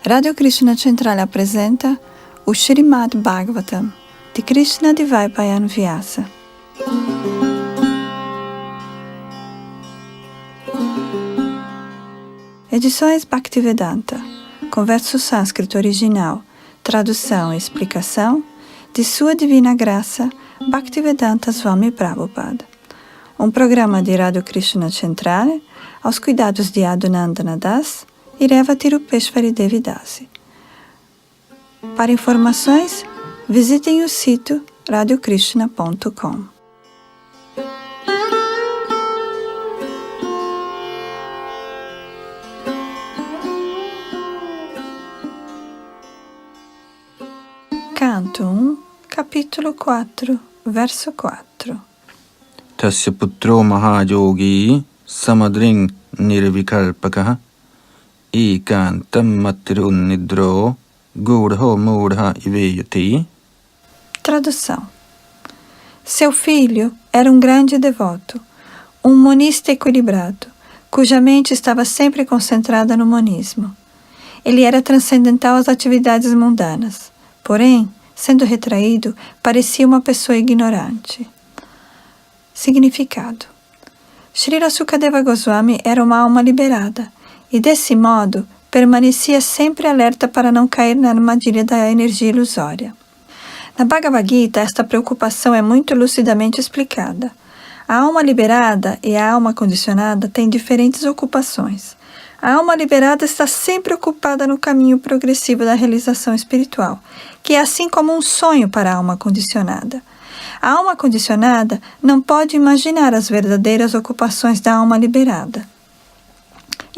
Radio Krishna Centrale apresenta o Srimad Bhagavatam de Krishna Dvaipayan Vyasa. Edições Bhaktivedanta, com verso sânscrito original, tradução e explicação de Sua Divina Graça Bhaktivedanta Swami Prabhupada. Um programa de Radio Krishna Centrale aos cuidados de Adunandana Das e Revati Rupeshwari Devi Dasi. Para informações, visitem o sítio radiokrishna.com. Canto 1, capítulo 4, verso 4. Tasya putro mahayogi samadring nirvikalpakaha ekantam matirun nidro gurho murha iveyati. Tradução. Seu filho era um grande devoto, um monista equilibrado, cuja mente estava sempre concentrada no monismo. Ele era transcendental às atividades mundanas, porém, sendo retraído, parecia uma pessoa ignorante. Significado. Srila Sukadeva Goswami era uma alma liberada, e desse modo permanecia sempre alerta para não cair na armadilha da energia ilusória. Na Bhagavad Gita, esta preocupação é muito lucidamente explicada. A alma liberada e a alma condicionada têm diferentes ocupações. A alma liberada está sempre ocupada no caminho progressivo da realização espiritual, que é assim como um sonho para a alma condicionada. A alma condicionada não pode imaginar as verdadeiras ocupações da alma liberada.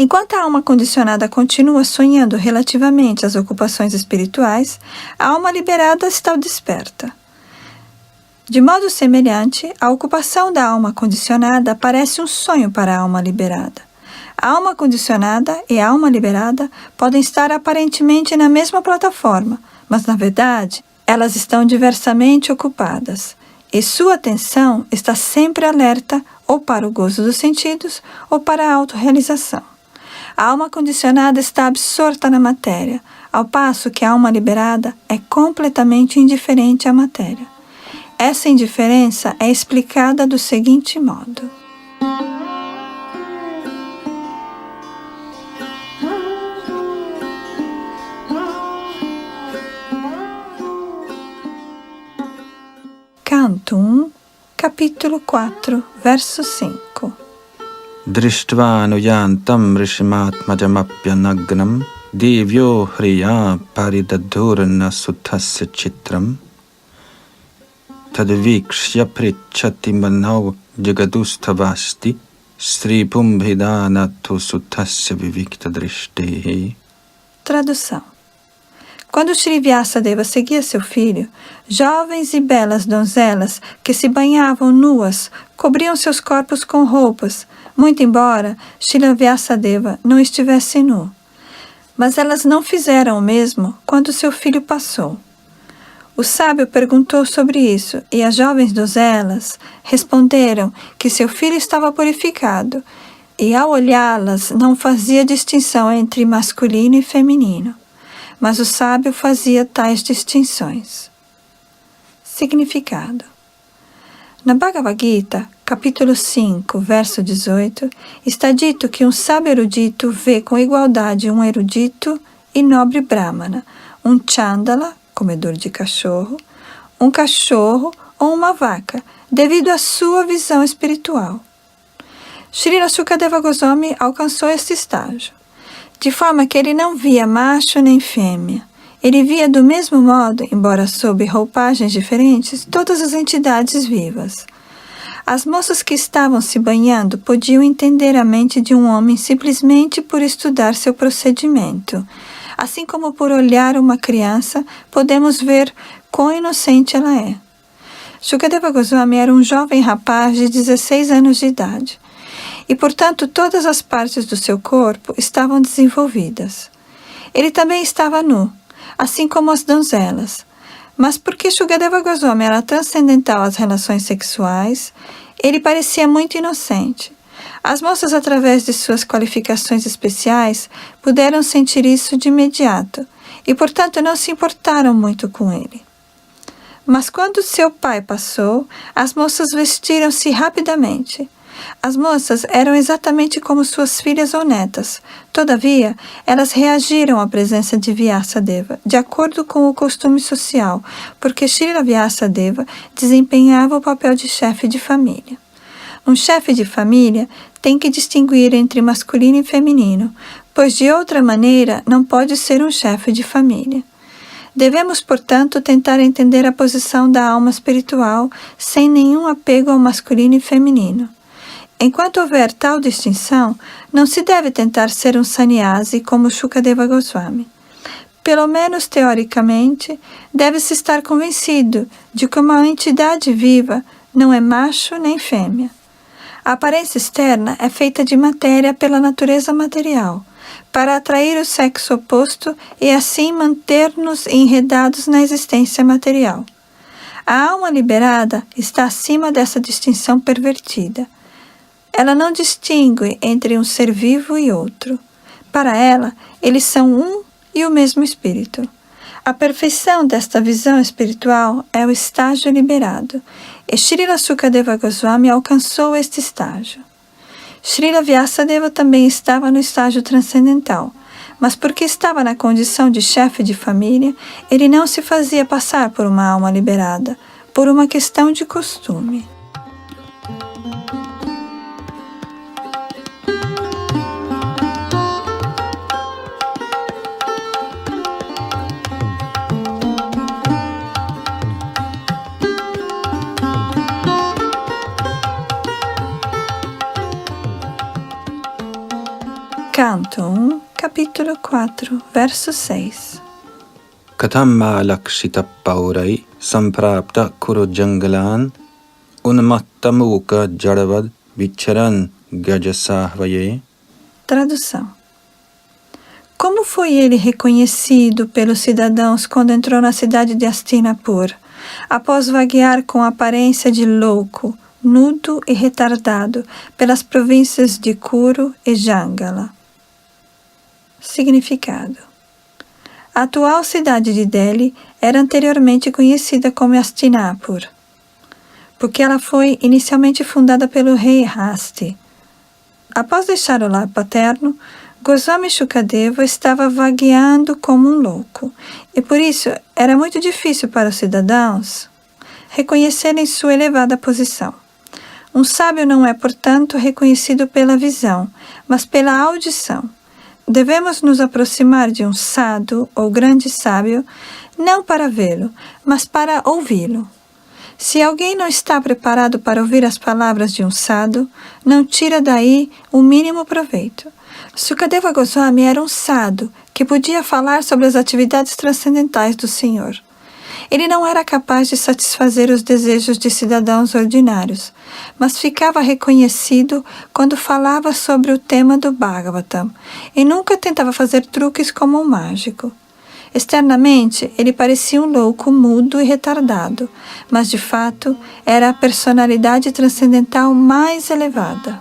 Enquanto a alma condicionada continua sonhando relativamente às ocupações espirituais, a alma liberada está desperta. De modo semelhante, a ocupação da alma condicionada parece um sonho para a alma liberada. A alma condicionada e a alma liberada podem estar aparentemente na mesma plataforma, mas na verdade, elas estão diversamente ocupadas, e sua atenção está sempre alerta ou para o gozo dos sentidos ou para a autorrealização. A alma condicionada está absorta na matéria, ao passo que a alma liberada é completamente indiferente à matéria. Essa indiferença é explicada do seguinte modo. Canto 1, capítulo 4, verso 5. Drishtva nuyantam rishimatmajamapyanagnam devyo hriya paridadurna sutasya chitram tadvikshya prichati manav jagadustavasti sripumbhidanatu sutasya vivikta drishtihi. Tradução. Quando Shri Vyasadeva seguia seu filho, jovens e belas donzelas que se banhavam nuas cobriam seus corpos com roupas, muito embora Shri Vyasadeva não estivesse nu. Mas elas não fizeram o mesmo quando seu filho passou. O sábio perguntou sobre isso e as jovens donzelas responderam que seu filho estava purificado e ao olhá-las não fazia distinção entre masculino e feminino. Mas o sábio fazia tais distinções. Significado. Na Bhagavad Gita, capítulo 5, verso 18, está dito que um sábio erudito vê com igualdade um erudito e nobre brahmana, um chandala, comedor de cachorro, um cachorro ou uma vaca, devido à sua visão espiritual. Srila Sukadeva Goswami alcançou este estágio, de forma que ele não via macho nem fêmea. Ele via do mesmo modo, embora sob roupagens diferentes, todas as entidades vivas. As moças que estavam se banhando podiam entender a mente de um homem simplesmente por estudar seu procedimento. Assim como por olhar uma criança, podemos ver quão inocente ela é. Sukadeva Goswami era um jovem rapaz de 16 anos de idade. E, portanto, todas as partes do seu corpo estavam desenvolvidas. Ele também estava nu, assim como as donzelas. Mas porque Sukadeva Goswami era transcendental às relações sexuais, ele parecia muito inocente. As moças, através de suas qualificações especiais, puderam sentir isso de imediato e, portanto, não se importaram muito com ele. Mas quando seu pai passou, as moças vestiram-se rapidamente. As moças eram exatamente como suas filhas ou netas. Todavia, elas reagiram à presença de Vyasadeva, de acordo com o costume social, porque Srila Vyasadeva desempenhava o papel de chefe de família. Um chefe de família tem que distinguir entre masculino e feminino, pois de outra maneira não pode ser um chefe de família. Devemos, portanto, tentar entender a posição da alma espiritual sem nenhum apego ao masculino e feminino. Enquanto houver tal distinção, não se deve tentar ser um sannyasi como Shukadeva Goswami. Pelo menos teoricamente, deve-se estar convencido de que uma entidade viva não é macho nem fêmea. A aparência externa é feita de matéria pela natureza material, para atrair o sexo oposto e assim manter-nos enredados na existência material. A alma liberada está acima dessa distinção pervertida. Ela não distingue entre um ser vivo e outro. Para ela, eles são um e o mesmo espírito. A perfeição desta visão espiritual é o estágio liberado, e Srila Sukadeva Goswami alcançou este estágio. Srila Vyasadeva também estava no estágio transcendental, mas porque estava na condição de chefe de família, ele não se fazia passar por uma alma liberada, por uma questão de costume. Canto 1, capítulo 4, verso 6. Katamma lakshita paurai samprapta kuru jangalan unmatta muka jadavad vicharan gajasahvaye. Tradução. Como foi ele reconhecido pelos cidadãos quando entrou na cidade de Hastinapur, após vaguear com a aparência de louco, nudo e retardado pelas províncias de Kuru e Jangala? Significado. A atual cidade de Delhi era anteriormente conhecida como Hastinapur, porque ela foi inicialmente fundada pelo rei Hasti. Após deixar o lar paterno, Goswami Shukadeva estava vagueando como um louco, e por isso era muito difícil para os cidadãos reconhecerem sua elevada posição. Um sábio não é, portanto, reconhecido pela visão, mas pela audição. Devemos nos aproximar de um sadhu ou grande sábio, não para vê-lo, mas para ouvi-lo. Se alguém não está preparado para ouvir as palavras de um sadhu, não tira daí o mínimo proveito. Sukadeva Goswami era um sadhu que podia falar sobre as atividades transcendentais do Senhor. Ele não era capaz de satisfazer os desejos de cidadãos ordinários, mas ficava reconhecido quando falava sobre o tema do Bhagavatam e nunca tentava fazer truques como um mágico. Externamente, ele parecia um louco mudo e retardado, mas de fato era a personalidade transcendental mais elevada.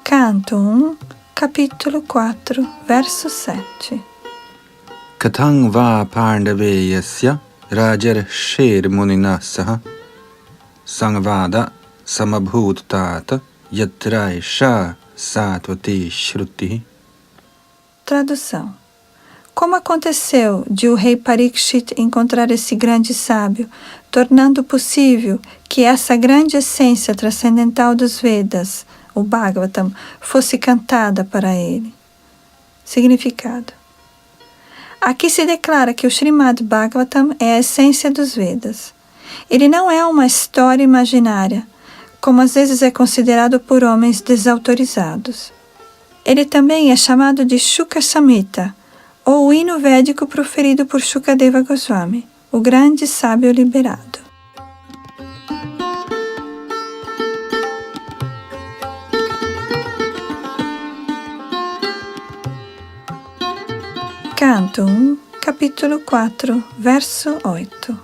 Canto 1, capítulo 4, verso 7. Katang va pandaveyasya rajar sher muninasaha sangvada samabhutata yatraisha satvati shruti. Tradução. Como aconteceu de o rei Parikshit encontrar esse grande sábio, tornando possível que essa grande essência transcendental dos Vedas, o Bhagavatam, fosse cantada para ele. Significado. Aqui se declara que o Srimad Bhagavatam é a essência dos Vedas. Ele não é uma história imaginária, como às vezes é considerado por homens desautorizados. Ele também é chamado de Shuka Samhita, ou o hino védico proferido por Shukadeva Goswami, o grande sábio liberado. Canto 1, capítulo 4, verso 8.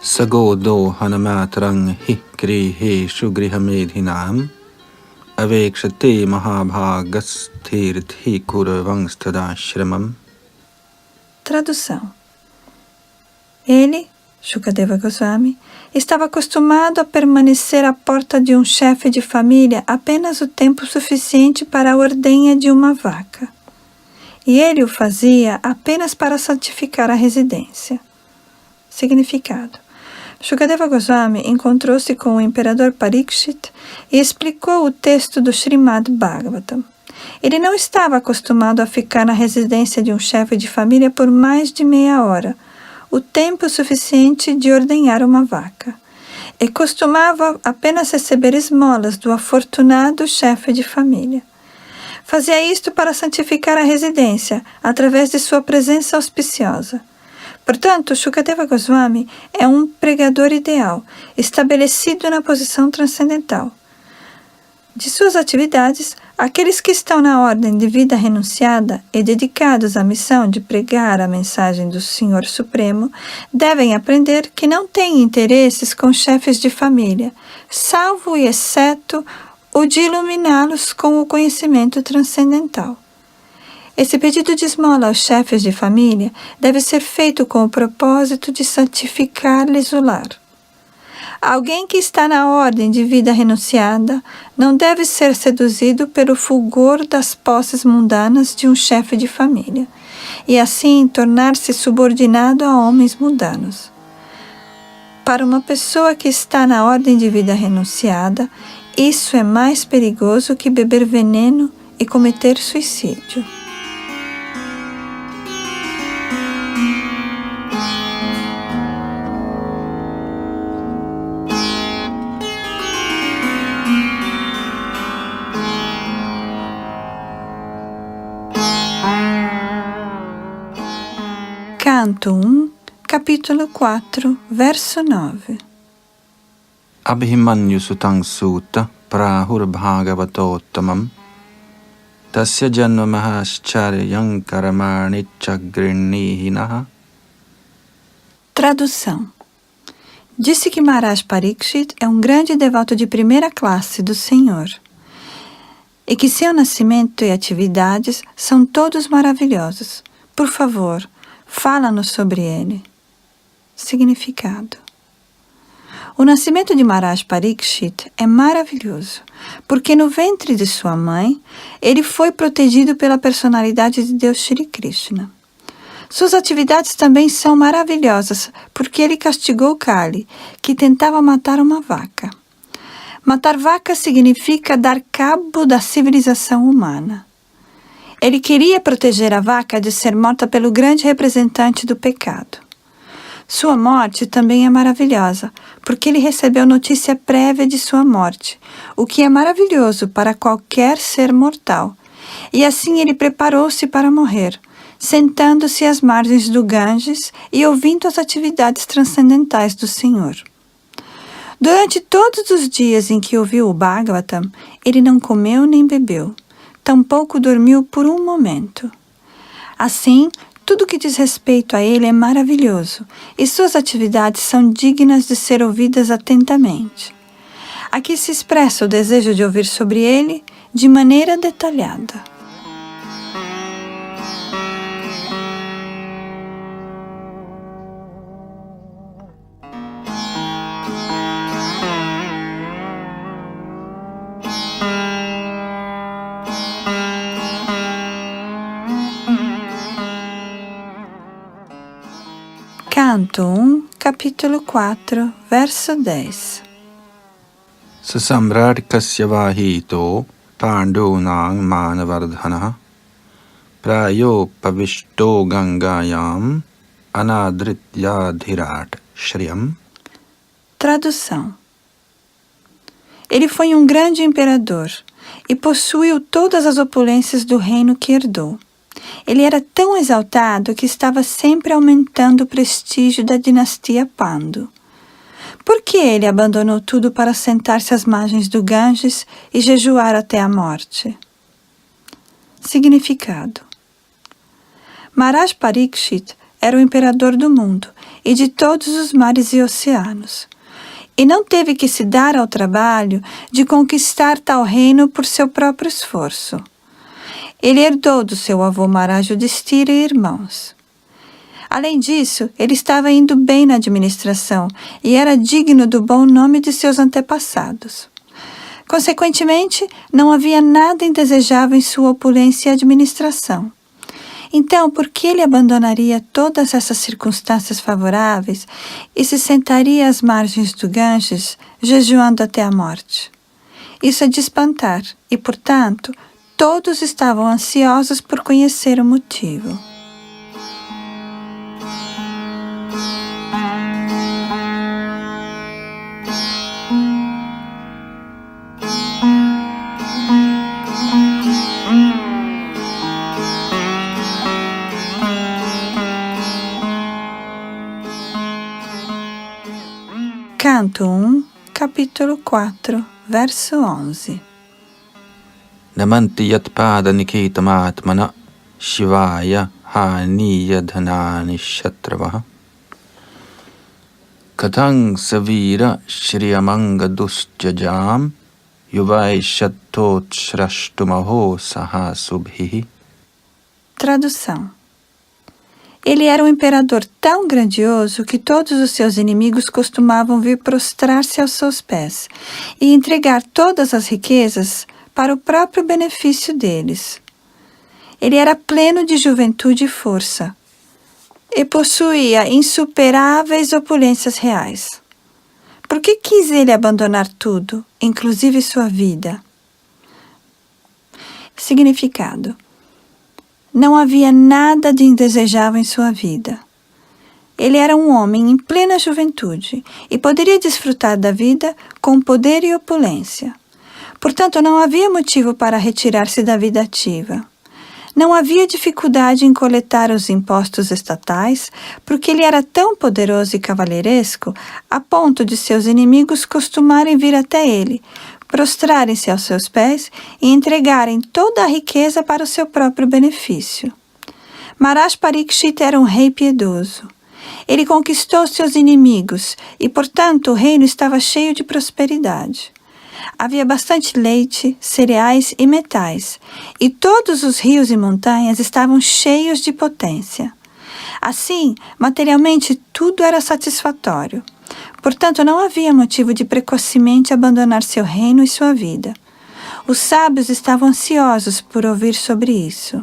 Sagodo hanamatrang hi griheshu grihamedhinam avekshate mahabhagas tirthi kuravangstadashramam. Tradução. Ele, Shukadeva Goswami, estava acostumado a permanecer à porta de um chefe de família apenas o tempo suficiente para a ordenha de uma vaca. E ele o fazia apenas para santificar a residência. Significado. Shukadeva Goswami encontrou-se com o imperador Parikshit e explicou o texto do Srimad Bhagavatam. Ele não estava acostumado a ficar na residência de um chefe de família por mais de meia hora, o tempo suficiente de ordenhar uma vaca, e costumava apenas receber esmolas do afortunado chefe de família. Fazia isto para santificar a residência, através de sua presença auspiciosa. Portanto, Shukadeva Goswami é um pregador ideal, estabelecido na posição transcendental. De suas atividades, aqueles que estão na ordem de vida renunciada e dedicados à missão de pregar a mensagem do Senhor Supremo devem aprender que não têm interesses com chefes de família, salvo e exceto o de iluminá-los com o conhecimento transcendental. Esse pedido de esmola aos chefes de família deve ser feito com o propósito de santificar-lhes o lar. Alguém que está na ordem de vida renunciada não deve ser seduzido pelo fulgor das posses mundanas de um chefe de família, e assim tornar-se subordinado a homens mundanos. Para uma pessoa que está na ordem de vida renunciada, isso é mais perigoso que beber veneno e cometer suicídio. Canto 1, capítulo 4, verso 9. Abhimanyu sutang sutta prahur bhagavatottamam tasya janma mahascharyam karamani chagrinihinaha. Tradução. Disse que Maharaj Parikshit é um grande devoto de primeira classe do Senhor e que seu nascimento e atividades são todos maravilhosos. Por favor, fala-nos sobre ele. Significado. O nascimento de Maharaj Parikshit é maravilhoso, porque no ventre de sua mãe, ele foi protegido pela personalidade de Deus Shri Krishna. Suas atividades também são maravilhosas, porque ele castigou Kali, que tentava matar uma vaca. Matar vaca significa dar cabo da civilização humana. Ele queria proteger a vaca de ser morta pelo grande representante do pecado. Sua morte também é maravilhosa, porque ele recebeu notícia prévia de sua morte, o que é maravilhoso para qualquer ser mortal. E assim ele preparou-se para morrer, sentando-se às margens do Ganges e ouvindo as atividades transcendentais do Senhor. Durante todos os dias em que ouviu o Bhagavatam, ele não comeu nem bebeu, tampouco dormiu por um momento. Assim, tudo que diz respeito a ele é maravilhoso e suas atividades são dignas de ser ouvidas atentamente. Aqui se expressa o desejo de ouvir sobre ele de maneira detalhada. Canto 1, capítulo 4, verso 10. Sasamrat kasyavahito pandunang manavardhanaha prayo pavishto gangayam anadrityadhirat shriyam. Tradução. Ele foi um grande imperador e possuiu todas as opulências do reino que herdou. Ele era tão exaltado que estava sempre aumentando o prestígio da dinastia Pandu. Por que ele abandonou tudo para sentar-se às margens do Ganges e jejuar até a morte? Significado. Maharaj Parikshit era o imperador do mundo e de todos os mares e oceanos, e não teve que se dar ao trabalho de conquistar tal reino por seu próprio esforço. Ele herdou do seu avô Maharaj Yudhishthira e irmãos. Além disso, ele estava indo bem na administração e era digno do bom nome de seus antepassados. Consequentemente, não havia nada indesejável em sua opulência e administração. Então, por que ele abandonaria todas essas circunstâncias favoráveis e se sentaria às margens do Ganges, jejuando até a morte? Isso é de espantar e, portanto, todos estavam ansiosos por conhecer o motivo. Canto 1, capítulo 4, verso 11. Namanti yatpada niketamatmana Shivaya haniya dhanani shatravaha Katang savira shriyamanga dusjajam Yuvai shattot shrashtumaho sahasubhihi. Tradução. Ele era um imperador tão grandioso que todos os seus inimigos costumavam vir prostrar-se aos seus pés e entregar todas as riquezas para o próprio benefício deles. Ele era pleno de juventude e força e possuía insuperáveis opulências reais. Por que quis ele abandonar tudo, inclusive sua vida? Significado. Não havia nada de indesejável em sua vida. Ele era um homem em plena juventude e poderia desfrutar da vida com poder e opulência. Portanto, não havia motivo para retirar-se da vida ativa. Não havia dificuldade em coletar os impostos estatais, porque ele era tão poderoso e cavalheiresco a ponto de seus inimigos costumarem vir até ele, prostrarem-se aos seus pés e entregarem toda a riqueza para o seu próprio benefício. Maharaj Parikshit era um rei piedoso. Ele conquistou seus inimigos e, portanto, o reino estava cheio de prosperidade. Havia bastante leite, cereais e metais, e todos os rios e montanhas estavam cheios de potência. Assim, materialmente, tudo era satisfatório. Portanto, não havia motivo de precocemente abandonar seu reino e sua vida. Os sábios estavam ansiosos por ouvir sobre isso.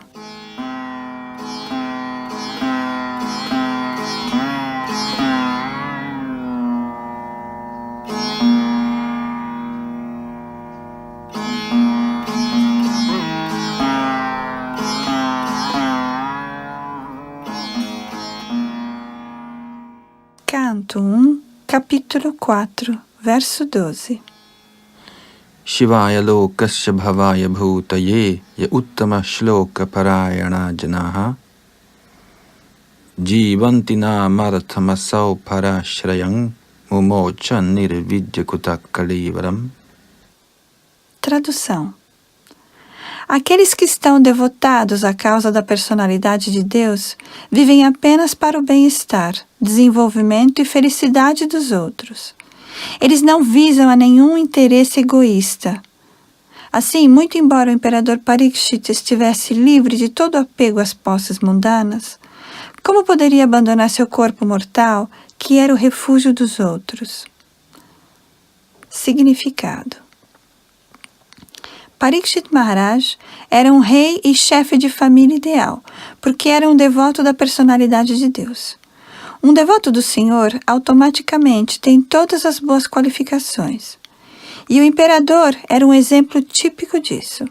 Canto 1, capítulo 4, verso 12. Shivaya lokasya bhavaya bhutaye ya uttama shloka parayana janaha Jivanti namarthamasau parashrayam mumocha nirvidyakuta kalivaram. Tradução. Aqueles que estão devotados à causa da personalidade de Deus vivem apenas para o bem-estar, desenvolvimento e felicidade dos outros. Eles não visam a nenhum interesse egoísta. Assim, muito embora o imperador Parikshit estivesse livre de todo apego às posses mundanas, como poderia abandonar seu corpo mortal, que era o refúgio dos outros? Significado. Parikshit Maharaj era um rei e chefe de família ideal, porque era um devoto da personalidade de Deus. Um devoto do Senhor automaticamente tem todas as boas qualificações. E o imperador era um exemplo típico disso.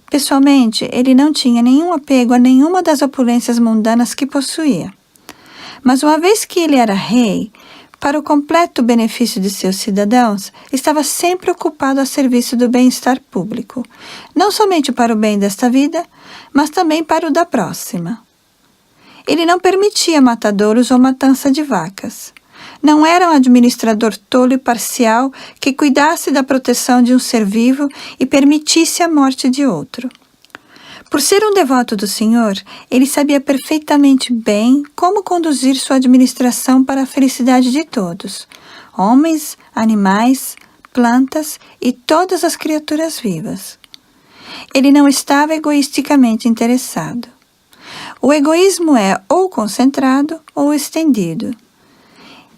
Pessoalmente, ele não tinha nenhum apego a nenhuma das opulências mundanas que possuía. Mas uma vez que ele era rei, para o completo benefício de seus cidadãos, estava sempre ocupado a serviço do bem-estar público, não somente para o bem desta vida, mas também para o da próxima. Ele não permitia matadouros ou matança de vacas. Não era um administrador tolo e parcial que cuidasse da proteção de um ser vivo e permitisse a morte de outro. Por ser um devoto do Senhor, ele sabia perfeitamente bem como conduzir sua administração para a felicidade de todos, homens, animais, plantas e todas as criaturas vivas. Ele não estava egoisticamente interessado. O egoísmo é ou concentrado ou estendido.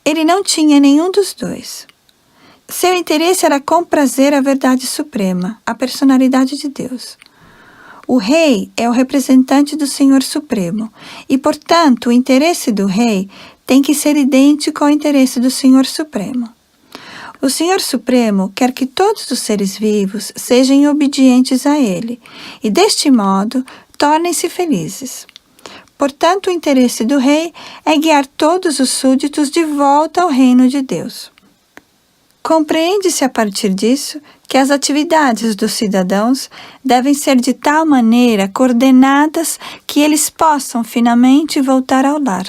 Ele não tinha nenhum dos dois. Seu interesse era comprazer a verdade suprema, a personalidade de Deus. O rei é o representante do Senhor Supremo e, portanto, o interesse do rei tem que ser idêntico ao interesse do Senhor Supremo. O Senhor Supremo quer que todos os seres vivos sejam obedientes a Ele e, deste modo, tornem-se felizes. Portanto, o interesse do rei é guiar todos os súditos de volta ao reino de Deus. Compreende-se a partir disso que as atividades dos cidadãos devem ser de tal maneira coordenadas que eles possam finalmente voltar ao lar,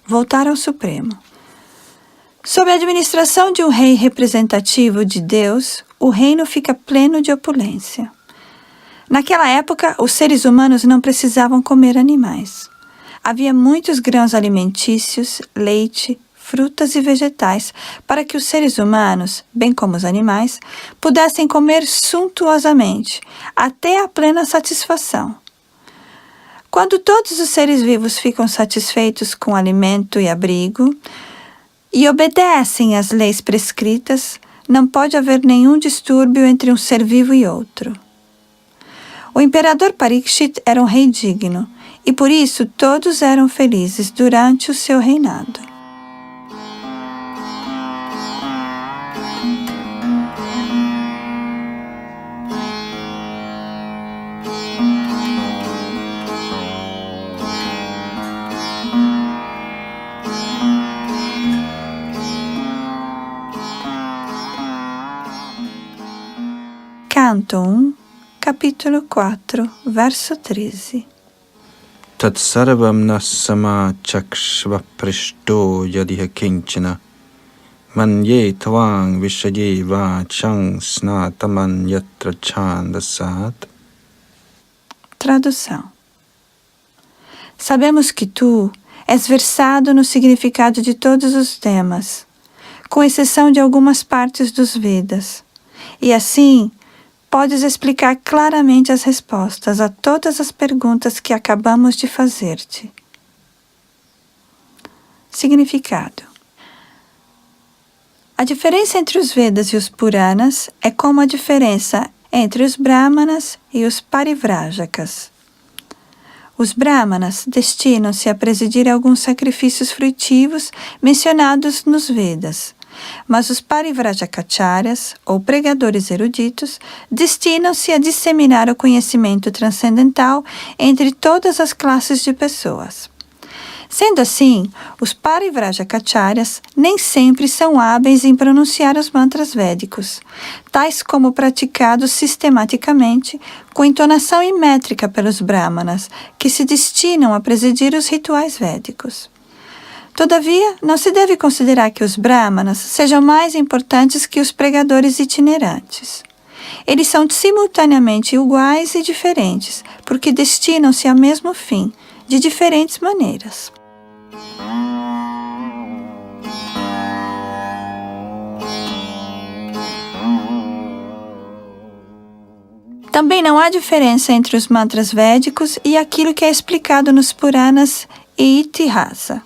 voltar ao Supremo. Sob a administração de um rei representativo de Deus, o reino fica pleno de opulência. Naquela época, os seres humanos não precisavam comer animais. Havia muitos grãos alimentícios, leite, frutas e vegetais, para que os seres humanos, bem como os animais, pudessem comer suntuosamente, até a plena satisfação. Quando todos os seres vivos ficam satisfeitos com alimento e abrigo, e obedecem às leis prescritas, não pode haver nenhum distúrbio entre um ser vivo e outro. O imperador Parikshit era um rei digno, e por isso todos eram felizes durante o seu reinado. Canto 1, capítulo 4, verso 13. Tat sarvam nassama chakshva prishto yadiha kinchana manye tvang vishaye vachang snataman yatra chandasat. Tradução. Sabemos que tu és versado no significado de todos os temas, com exceção de algumas partes dos Vedas, e assim podes explicar claramente as respostas a todas as perguntas que acabamos de fazer-te. Significado. A diferença entre os Vedas e os Puranas é como a diferença entre os Brahmanas e os Parivrājakas. Os Brahmanas destinam-se a presidir alguns sacrifícios frutivos mencionados nos Vedas, mas os Parivrājakacharyas, ou pregadores eruditos, destinam-se a disseminar o conhecimento transcendental entre todas as classes de pessoas. Sendo assim, os Parivrājakacharyas nem sempre são hábeis em pronunciar os mantras védicos, tais como praticados sistematicamente com entonação e métrica pelos Brahmanas, que se destinam a presidir os rituais védicos. Todavia, não se deve considerar que os Brahmanas sejam mais importantes que os pregadores itinerantes. Eles são simultaneamente iguais e diferentes, porque destinam-se ao mesmo fim, de diferentes maneiras. Também não há diferença entre os mantras védicos e aquilo que é explicado nos Puranas e Itihasa.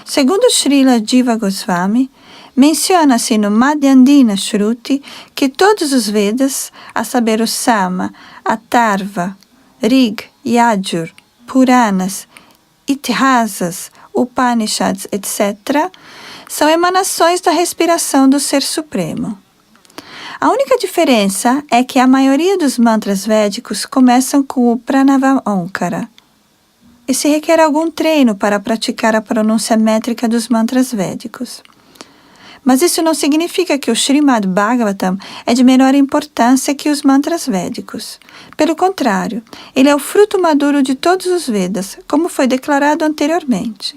Segundo Srila Jiva Goswami, menciona-se no Madhyandina Shruti que todos os Vedas, a saber o Sama, Atharva, Rig, Yajur, Puranas, Itihasas, Upanishads, etc., são emanações da respiração do Ser Supremo. A única diferença é que a maioria dos mantras védicos começam com o Pranava Onkara, e se requer algum treino para praticar a pronúncia métrica dos mantras védicos. Mas isso não significa que o Srimad Bhagavatam é de menor importância que os mantras védicos. Pelo contrário, ele é o fruto maduro de todos os Vedas, como foi declarado anteriormente.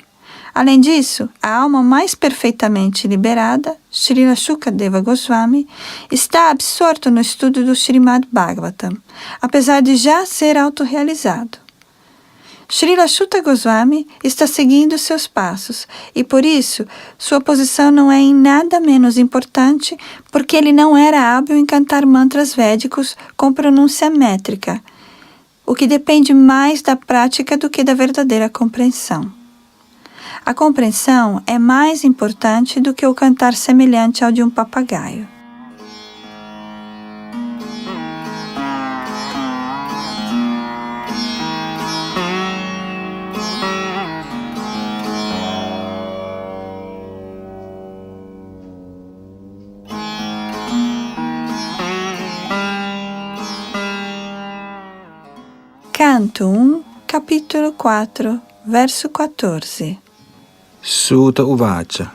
Além disso, a alma mais perfeitamente liberada, Srila Shukadeva Goswami, está absorto no estudo do Srimad Bhagavatam, apesar de já ser autorrealizado. Srila Shuta Goswami está seguindo seus passos e, por isso, sua posição não é em nada menos importante porque ele não era hábil em cantar mantras védicos com pronúncia métrica, o que depende mais da prática do que da verdadeira compreensão. A compreensão é mais importante do que o cantar semelhante ao de um papagaio. Canto 1, capítulo 4, verso 14. Suta uvacha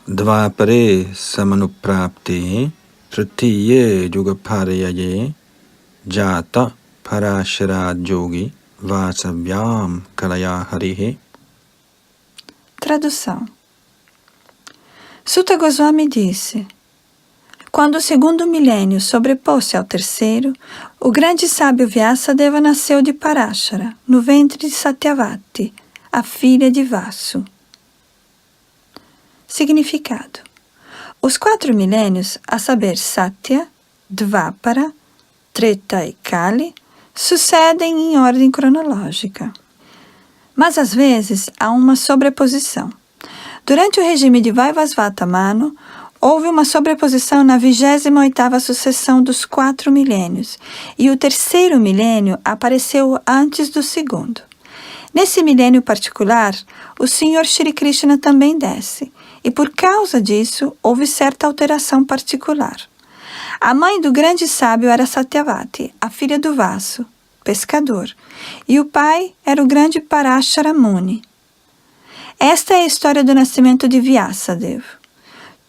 dvapare samanuprapte tritiye yugaparyaye jata parashara yogi vasavyam kalaya harihe. Tradução. Suta Goswami disse: quando o segundo milênio sobrepôs-se ao terceiro, o grande sábio Vyasadeva nasceu de Parashara, no ventre de Satyavati, a filha de Vasu. Significado. Os 4 milênios, a saber Satya, Dvapara, Treta e Kali, sucedem em ordem cronológica. Mas às vezes há uma sobreposição. Durante o regime de Vaivasvata Manu, houve uma sobreposição na 28ª sucessão dos 4 milênios, e o terceiro milênio apareceu antes do segundo. Nesse milênio particular, o Senhor Shri Krishna também desce, e por causa disso houve certa alteração particular. A mãe do grande sábio era Satyavati, a filha do Vasu, pescador, e o pai era o grande Parashara Muni. Esta é a história do nascimento de Vyasadeva.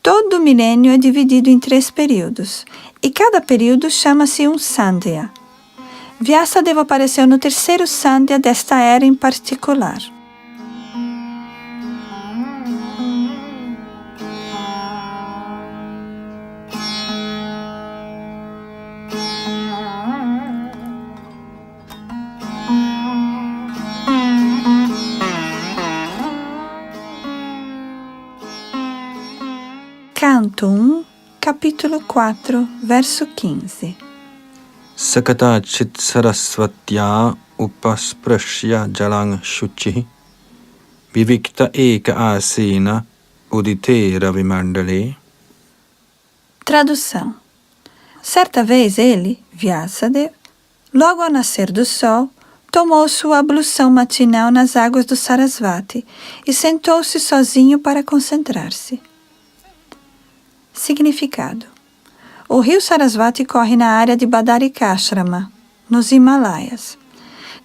Todo o milênio é dividido em 3 períodos, e cada período chama-se um Sandhya. Vyasadeva apareceu no terceiro Sandhya desta era em particular. Canto 1, capítulo 4, verso 15. Sakata chit sarasvatya upasprashya jalang shuchi vivikta eka asena udite ravimandale. Tradução. Certa vez ele, Vyasadeva, logo ao nascer do sol, tomou sua ablução matinal nas águas do Sarasvati e sentou-se sozinho para concentrar-se. Significado. O rio Sarasvati corre na área de Badarikashrama, nos Himalaias.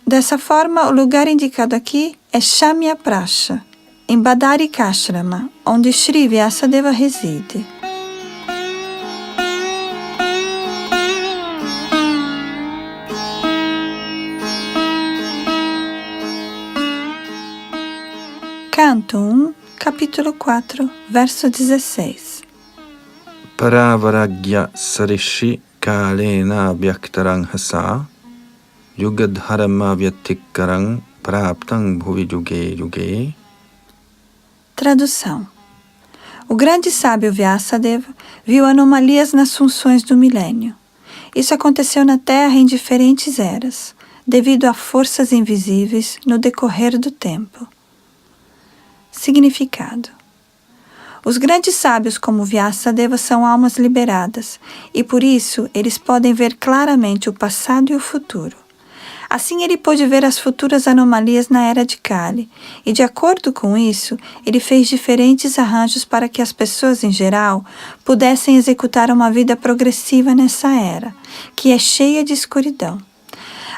Dessa forma, o lugar indicado aqui é Shamya Prasha, em Badarikashrama, onde Shri Vyasadeva reside. Canto 1, capítulo 4, verso 16. Paravaragya sarishi kalena vyaktarang hasa yugadharama vyatikarang praptang bhuvi yuge yuge. Tradução. O grande sábio Vyasadeva viu anomalias nas funções do milênio. Isso aconteceu na Terra em diferentes eras, devido a forças invisíveis no decorrer do tempo. Significado. Os grandes sábios como Vyasadeva são almas liberadas e por isso eles podem ver claramente o passado e o futuro. Assim ele pôde ver as futuras anomalias na era de Kali e de acordo com isso ele fez diferentes arranjos para que as pessoas em geral pudessem executar uma vida progressiva nessa era, que é cheia de escuridão.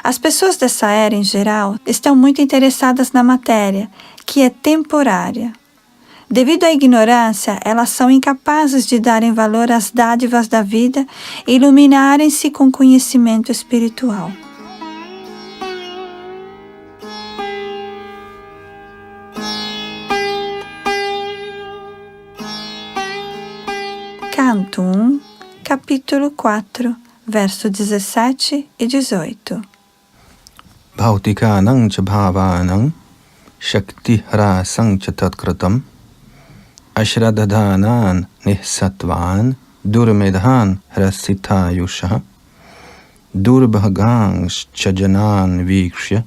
As pessoas dessa era em geral estão muito interessadas na matéria, que é temporária. Devido à ignorância, elas são incapazes de darem valor às dádivas da vida e iluminarem-se com conhecimento espiritual. capítulo 4, verso 17 e 18. Bhautikānaṁ ca bhāvānaṁ shakti hrāsaṁ ca tatkritam ashradadhānān nihsattvān durmedhān hrasitāyushah durbhagāns ca janān vīkshya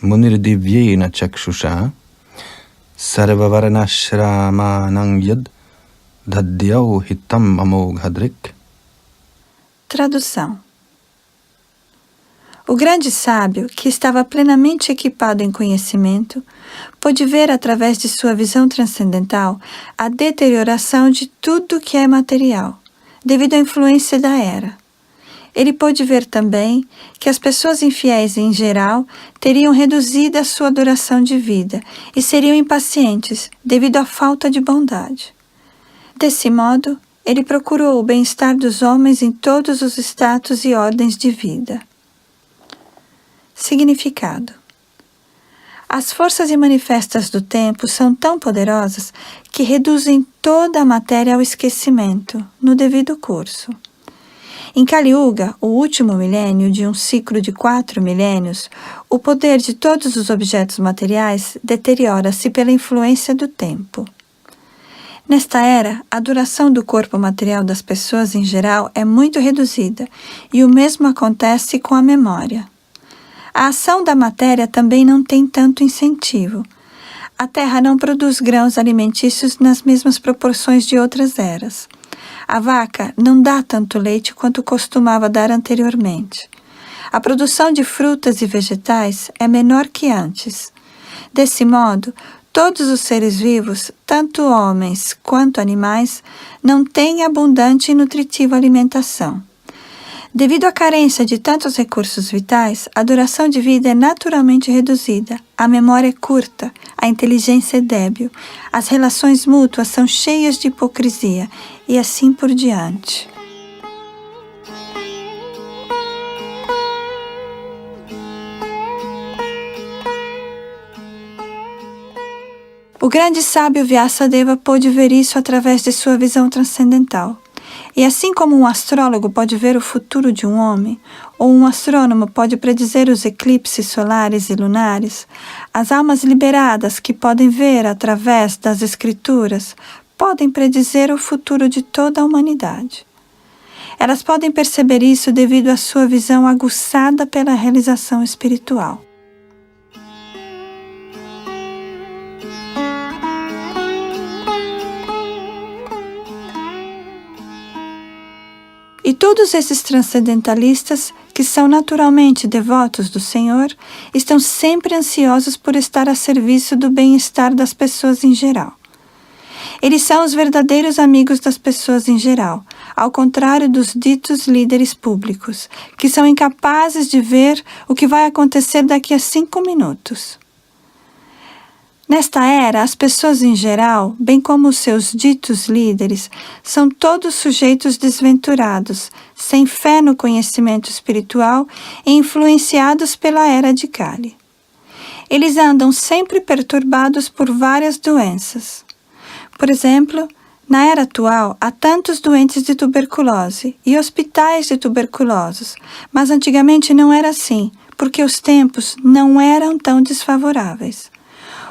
munirdivyena chakshusha sarvavarnashrāmānaṁ yad dhadyau hitam amoghadrik. Tradução. O grande sábio, que estava plenamente equipado em conhecimento, pôde ver através de sua visão transcendental a deterioração de tudo que é material, devido à influência da era. Ele pôde ver também que as pessoas infiéis em geral teriam reduzido a sua duração de vida e seriam impacientes devido à falta de bondade. Desse modo, ele procurou o bem-estar dos homens em todos os status e ordens de vida. Significado. As forças imanifestas do tempo são tão poderosas que reduzem toda a matéria ao esquecimento, no devido curso. Em Kali Yuga, o último milênio de um ciclo de 4 milênios, o poder de todos os objetos materiais deteriora-se pela influência do tempo. Nesta era, a duração do corpo material das pessoas em geral é muito reduzida, e o mesmo acontece com a memória. A ação da matéria também não tem tanto incentivo. A Terra não produz grãos alimentícios nas mesmas proporções de outras eras. A vaca não dá tanto leite quanto costumava dar anteriormente. A produção de frutas e vegetais é menor que antes. Desse modo, todos os seres vivos, tanto homens quanto animais, não têm abundante e nutritiva alimentação. Devido à carência de tantos recursos vitais, a duração de vida é naturalmente reduzida, a memória é curta, a inteligência é débil, as relações mútuas são cheias de hipocrisia e assim por diante. O grande sábio Vyasadeva pôde ver isso através de sua visão transcendental. E assim como um astrólogo pode ver o futuro de um homem, ou um astrônomo pode predizer os eclipses solares e lunares, as almas liberadas que podem ver através das escrituras podem predizer o futuro de toda a humanidade. Elas podem perceber isso devido à sua visão aguçada pela realização espiritual. E todos esses transcendentalistas, que são naturalmente devotos do Senhor, estão sempre ansiosos por estar a serviço do bem-estar das pessoas em geral. Eles são os verdadeiros amigos das pessoas em geral, ao contrário dos ditos líderes públicos, que são incapazes de ver o que vai acontecer daqui a 5 minutos. Nesta era, as pessoas em geral, bem como os seus ditos líderes, são todos sujeitos desventurados, sem fé no conhecimento espiritual e influenciados pela era de Kali. Eles andam sempre perturbados por várias doenças. Por exemplo, na era atual, há tantos doentes de tuberculose e hospitais de tuberculosos, mas antigamente não era assim, porque os tempos não eram tão desfavoráveis.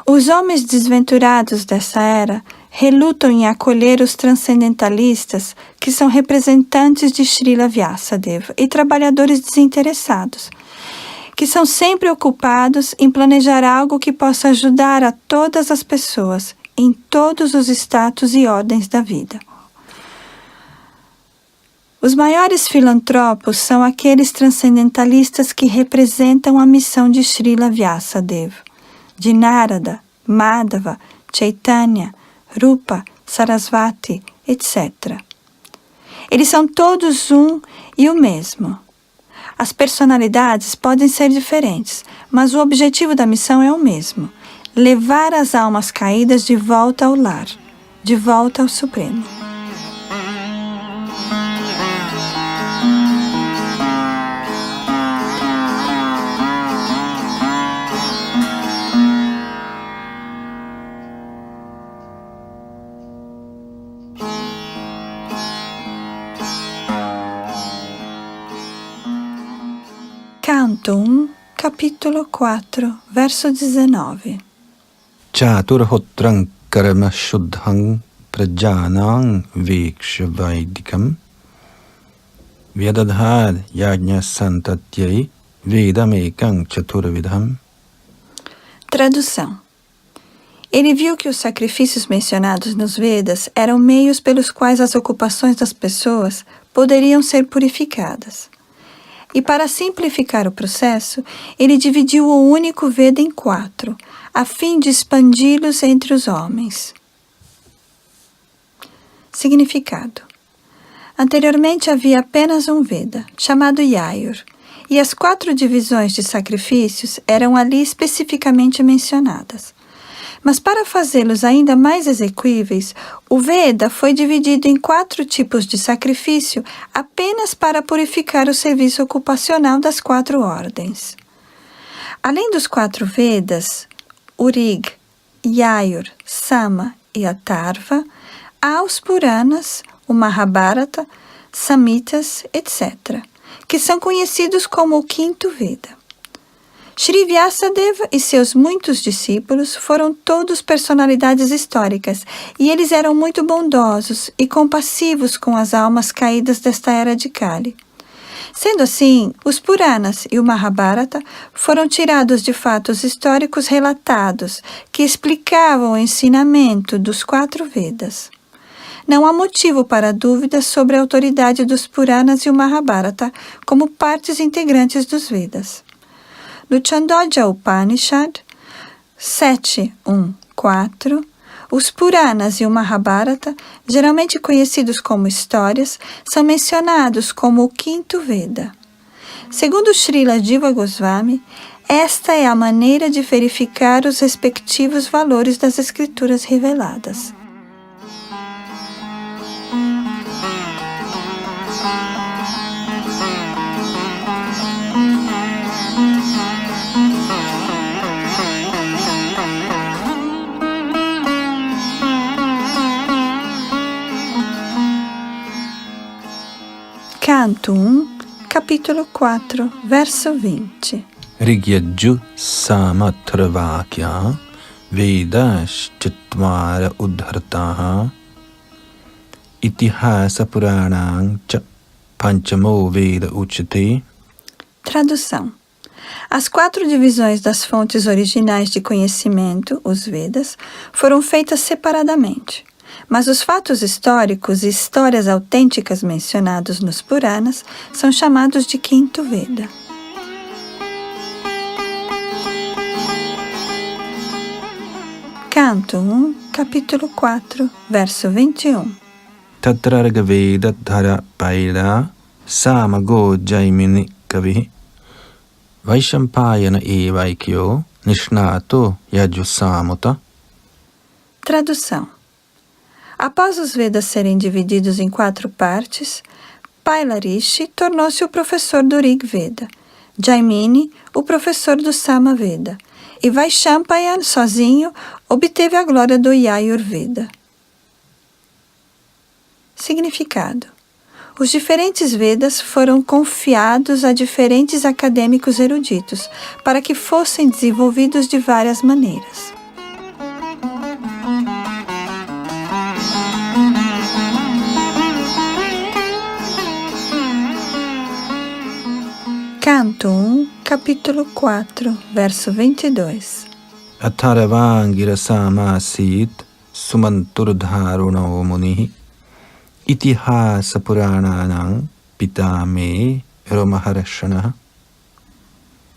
Os homens desventurados dessa era relutam em acolher os transcendentalistas, que são representantes de Srila Vyasadeva e trabalhadores desinteressados, que são sempre ocupados em planejar algo que possa ajudar a todas as pessoas, em todos os status e ordens da vida. Os maiores filantropos são aqueles transcendentalistas que representam a missão de Srila Vyasadeva, de Narada, Madhava, Chaitanya, Rupa, Sarasvati, etc. Eles são todos um e o mesmo. As personalidades podem ser diferentes, mas o objetivo da missão é o mesmo: levar as almas caídas de volta ao lar, de volta ao Supremo. Canto 1, capítulo 4, verso 19. Chaturhotram karma shuddham prajanang veksha vaidikam vyadadhad yajna santatyai vedamekam chaturvidham. Tradução. Ele viu que os sacrifícios mencionados nos Vedas eram meios pelos quais as ocupações das pessoas poderiam ser purificadas. E para simplificar o processo, ele dividiu o único Veda em 4, a fim de expandi-los entre os homens. Significado. Anteriormente havia apenas um Veda, chamado Yajur, e as 4 divisões de sacrifícios eram ali especificamente mencionadas. Mas para fazê-los ainda mais exequíveis, o Veda foi dividido em 4 tipos de sacrifício apenas para purificar o serviço ocupacional das 4 ordens. Além dos 4 Vedas, Urig, Yajur, Sama e Atharva, há os Puranas, o Mahabharata, Samhitas, etc., que são conhecidos como o 5º Veda. Shri Vyasadeva e seus muitos discípulos foram todos personalidades históricas e eles eram muito bondosos e compassivos com as almas caídas desta era de Kali. Sendo assim, os Puranas e o Mahabharata foram tirados de fatos históricos relatados que explicavam o ensinamento dos 4 Vedas. Não há motivo para dúvidas sobre a autoridade dos Puranas e o Mahabharata como partes integrantes dos Vedas. No Chandogya Upanishad 7.1.4, os Puranas e o Mahabharata, geralmente conhecidos como histórias, são mencionados como o 5º Veda. Segundo Srila Jiva Goswami, esta é a maneira de verificar os respectivos valores das escrituras reveladas. Canto 1, capítulo 4, verso 20. Rigyajju samatravakya vedaschittvara udhartaha itihasa puranang cha panchamo veda uchate. Tradução. As 4 divisões das fontes originais de conhecimento, os Vedas, foram feitas separadamente. Mas os fatos históricos e histórias autênticas mencionados nos Puranas são chamados de 5º Veda. Canto 1, capítulo 4, verso 21. Tatrarga veda dhara paila samago jaimini kavi vaishampayana evaikyo nishnato yajusamata. Tradução. Após os Vedas serem divididos em 4 partes, Pailarishi tornou-se o professor do Rig Veda, Jaimini, o professor do Sama Veda, e Vaishampayan, sozinho, obteve a glória do Yajur Veda. Significado. Os diferentes Vedas foram confiados a diferentes acadêmicos eruditos, para que fossem desenvolvidos de várias maneiras. Canto 1, capítulo 4, verso 22. Atharvangira samasit sumanturdharuno munihi itihasa purananang pitame romaharashana.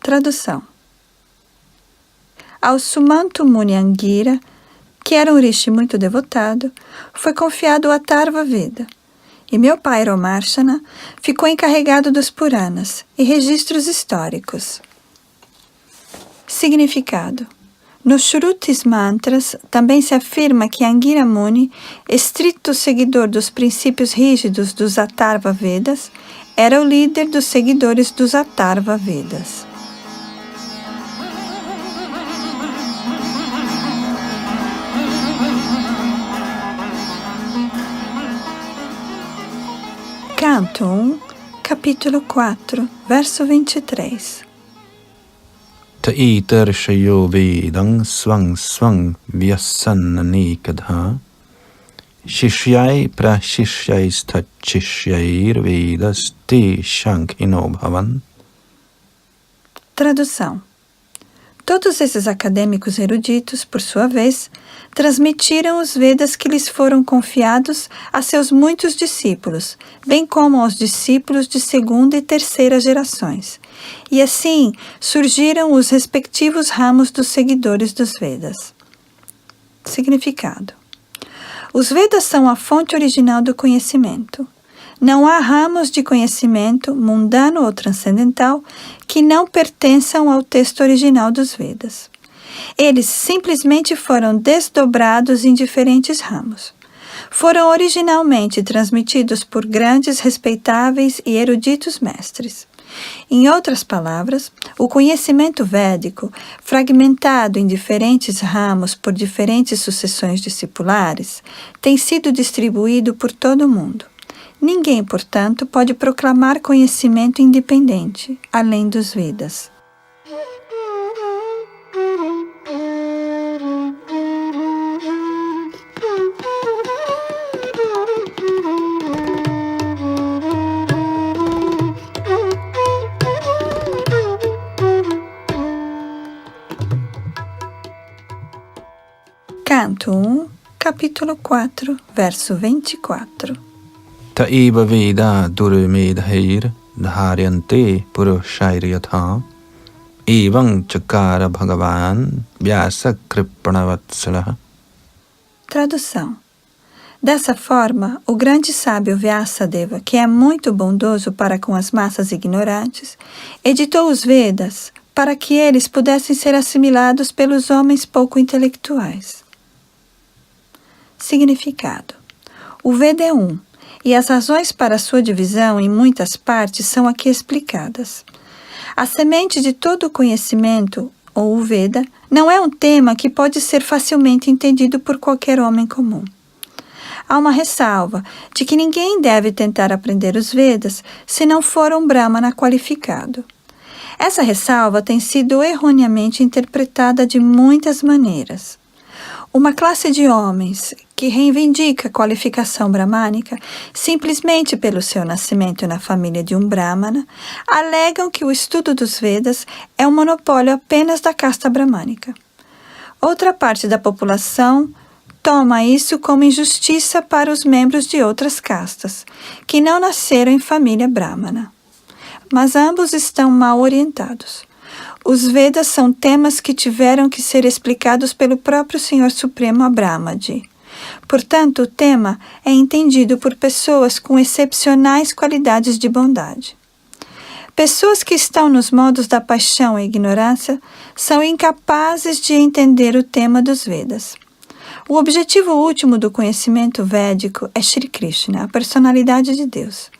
Tradução. Ao Sumanto Muni Angira, que era um rishi muito devotado, foi confiado o Atharva Veda. E meu pai, Romarshana, ficou encarregado dos Puranas e registros históricos. Significado. Nos Shrutis Mantras também se afirma que Angira Muni, estrito seguidor dos princípios rígidos dos Atharva Vedas, era o líder dos seguidores dos Atharva Vedas. Canto 1, capítulo 4, verso 23. Taitarshayo vedang swang swang vyasannanikadha Shishyai prashishyai stachishyai vedas te shankino bhavan. Tradução. Todos esses acadêmicos eruditos, por sua vez, transmitiram os Vedas que lhes foram confiados a seus muitos discípulos, bem como aos discípulos de segunda e terceira gerações. E assim surgiram os respectivos ramos dos seguidores dos Vedas. Significado. Os Vedas são a fonte original do conhecimento. Não há ramos de conhecimento, mundano ou transcendental, que não pertençam ao texto original dos Vedas. Eles simplesmente foram desdobrados em diferentes ramos. Foram originalmente transmitidos por grandes, respeitáveis e eruditos mestres. Em outras palavras, o conhecimento védico, fragmentado em diferentes ramos por diferentes sucessões discipulares, tem sido distribuído por todo o mundo. Ninguém, portanto, pode proclamar conhecimento independente, além dos Vedas. Canto 1, capítulo 4, verso 24. Taeva veda durmedhair dharyante purushairiyatha evang chakara bhagavan vyasa kripanavatsalah. Tradução. Dessa forma, o grande sábio Vyasadeva, que é muito bondoso para com as massas ignorantes, editou os Vedas para que eles pudessem ser assimilados pelos homens pouco intelectuais. Significado. O Veda é um, e as razões para sua divisão em muitas partes são aqui explicadas. A semente de todo o conhecimento, ou o Veda, não é um tema que pode ser facilmente entendido por qualquer homem comum. Há uma ressalva de que ninguém deve tentar aprender os Vedas se não for um Brahmana qualificado. Essa ressalva tem sido erroneamente interpretada de muitas maneiras. Uma classe de homens que reivindica a qualificação bramânica simplesmente pelo seu nascimento na família de um Brahmana, alegam que o estudo dos Vedas é um monopólio apenas da casta bramânica. Outra parte da população toma isso como injustiça para os membros de outras castas, que não nasceram em família Brahmana. Mas ambos estão mal orientados. Os Vedas são temas que tiveram que ser explicados pelo próprio Senhor Supremo a Brahmaji. Portanto, o tema é entendido por pessoas com excepcionais qualidades de bondade. Pessoas que estão nos modos da paixão e ignorância são incapazes de entender o tema dos Vedas. O objetivo último do conhecimento védico é Shri Krishna, a personalidade de Deus.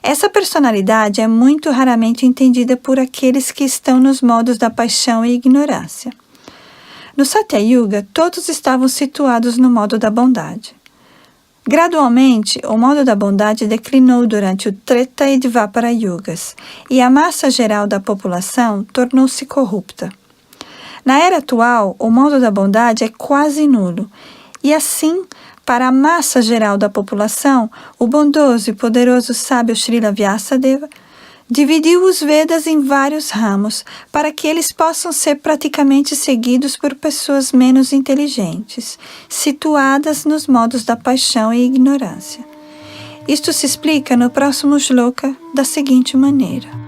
Essa personalidade é muito raramente entendida por aqueles que estão nos modos da paixão e ignorância. No Satya Yuga, todos estavam situados no modo da bondade. Gradualmente, o modo da bondade declinou durante o Treta e Dvapara Yugas, e a massa geral da população tornou-se corrupta. Na era atual, o modo da bondade é quase nulo, e assim, para a massa geral da população, o bondoso e poderoso sábio Srila Vyasadeva dividiu os Vedas em vários ramos para que eles possam ser praticamente seguidos por pessoas menos inteligentes, situadas nos modos da paixão e ignorância. Isto se explica no próximo shloka da seguinte maneira.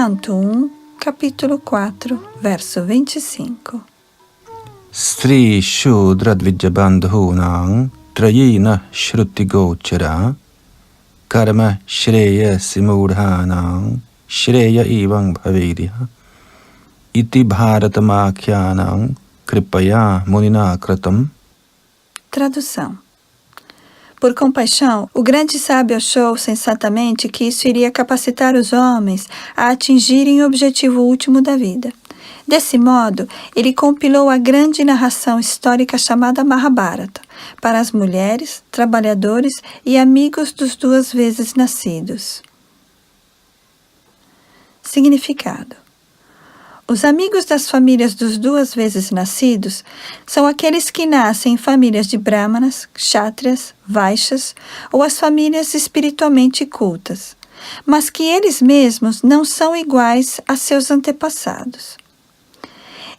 Canto 1, capítulo 4, verso 25. Sri Shudra Dvijabandhunang Trayina Shruti Gochara Karma Shreya Simudhanang Shreya Evang Bhavedya Iti Bharatamakhyanang Kripaya Munina Kratam. Tradução. Por compaixão, o grande sábio achou sensatamente que isso iria capacitar os homens a atingirem o objetivo último da vida. Desse modo, ele compilou a grande narração histórica chamada Mahabharata para as mulheres, trabalhadores e amigos dos duas vezes nascidos. Significado: os amigos das famílias dos duas vezes nascidos são aqueles que nascem em famílias de brahmanas, kshatriyas, vaixas ou as famílias espiritualmente cultas, mas que eles mesmos não são iguais a seus antepassados.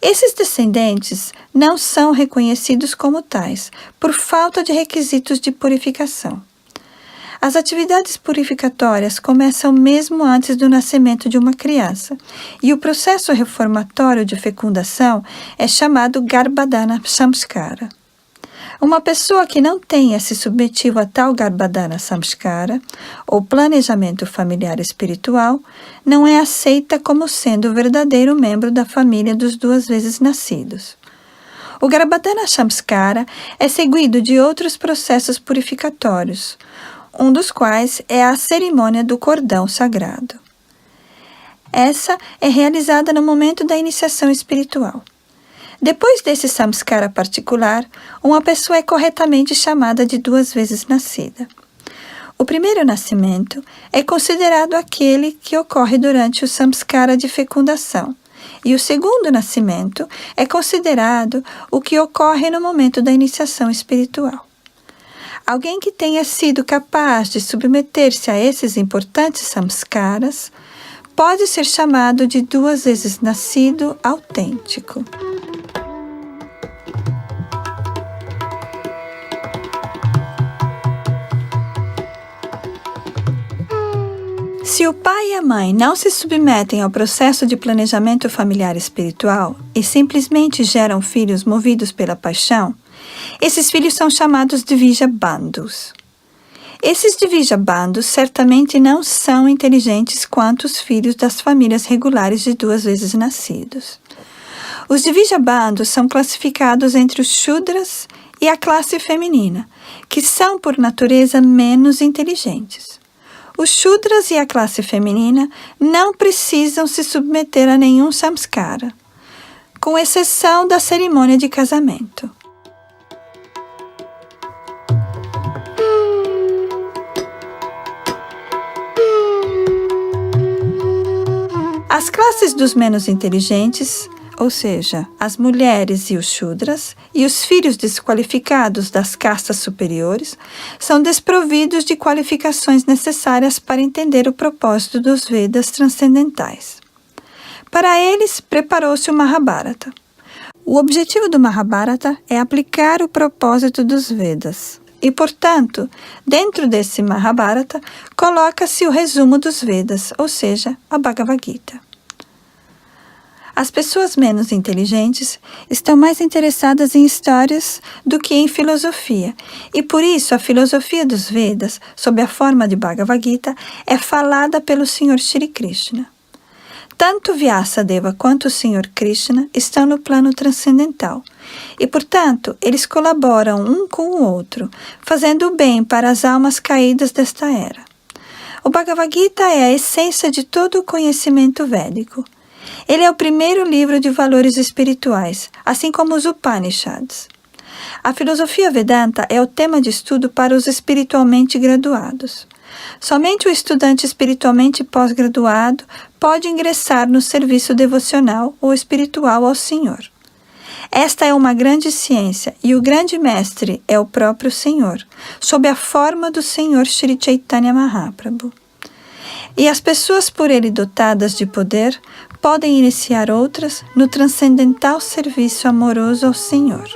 Esses descendentes não são reconhecidos como tais, por falta de requisitos de purificação. As atividades purificatórias começam mesmo antes do nascimento de uma criança, e o processo reformatório de fecundação é chamado Garbhadana Samskara. Uma pessoa que não tenha se submetido a tal Garbhadana Samskara, ou planejamento familiar espiritual, não é aceita como sendo o verdadeiro membro da família dos duas vezes nascidos. O Garbhadana Samskara é seguido de outros processos purificatórios, um dos quais é a cerimônia do cordão sagrado. Essa é realizada no momento da iniciação espiritual. Depois desse samskara particular, uma pessoa é corretamente chamada de duas vezes nascida. O primeiro nascimento é considerado aquele que ocorre durante o samskara de fecundação, e o segundo nascimento é considerado o que ocorre no momento da iniciação espiritual. Alguém que tenha sido capaz de submeter-se a esses importantes samskaras pode ser chamado de duas vezes nascido autêntico. Se o pai e a mãe não se submetem ao processo de planejamento familiar espiritual e simplesmente geram filhos movidos pela paixão, esses filhos são chamados Dvija Bandhus. Esses Dvija Bandhus certamente não são inteligentes quanto os filhos das famílias regulares de duas vezes nascidos. Os Dvija Bandhus são classificados entre os Shudras e a classe feminina, que são por natureza menos inteligentes. Os Shudras e a classe feminina não precisam se submeter a nenhum samskara, com exceção da cerimônia de casamento. As classes dos menos inteligentes, ou seja, as mulheres e os Shudras, e os filhos desqualificados das castas superiores, são desprovidos de qualificações necessárias para entender o propósito dos Vedas transcendentais. Para eles, preparou-se o Mahabharata. O objetivo do Mahabharata é aplicar o propósito dos Vedas. E, portanto, dentro desse Mahabharata, coloca-se o resumo dos Vedas, ou seja, a Bhagavad Gita. As pessoas menos inteligentes estão mais interessadas em histórias do que em filosofia, e por isso a filosofia dos Vedas, sob a forma de Bhagavad Gita, é falada pelo Sr. Shri Krishna. Tanto Vyasadeva quanto o Sr. Krishna estão no plano transcendental, e, portanto, eles colaboram um com o outro, fazendo o bem para as almas caídas desta era. O Bhagavad Gita é a essência de todo o conhecimento védico. Ele é o primeiro livro de valores espirituais, assim como os Upanishads. A filosofia Vedanta é o tema de estudo para os espiritualmente graduados. Somente o estudante espiritualmente pós-graduado pode ingressar no serviço devocional ou espiritual ao Senhor. Esta é uma grande ciência e o grande mestre é o próprio Senhor, sob a forma do Senhor Shri Chaitanya Mahaprabhu. E as pessoas por ele dotadas de poder podem iniciar outras no transcendental serviço amoroso ao Senhor.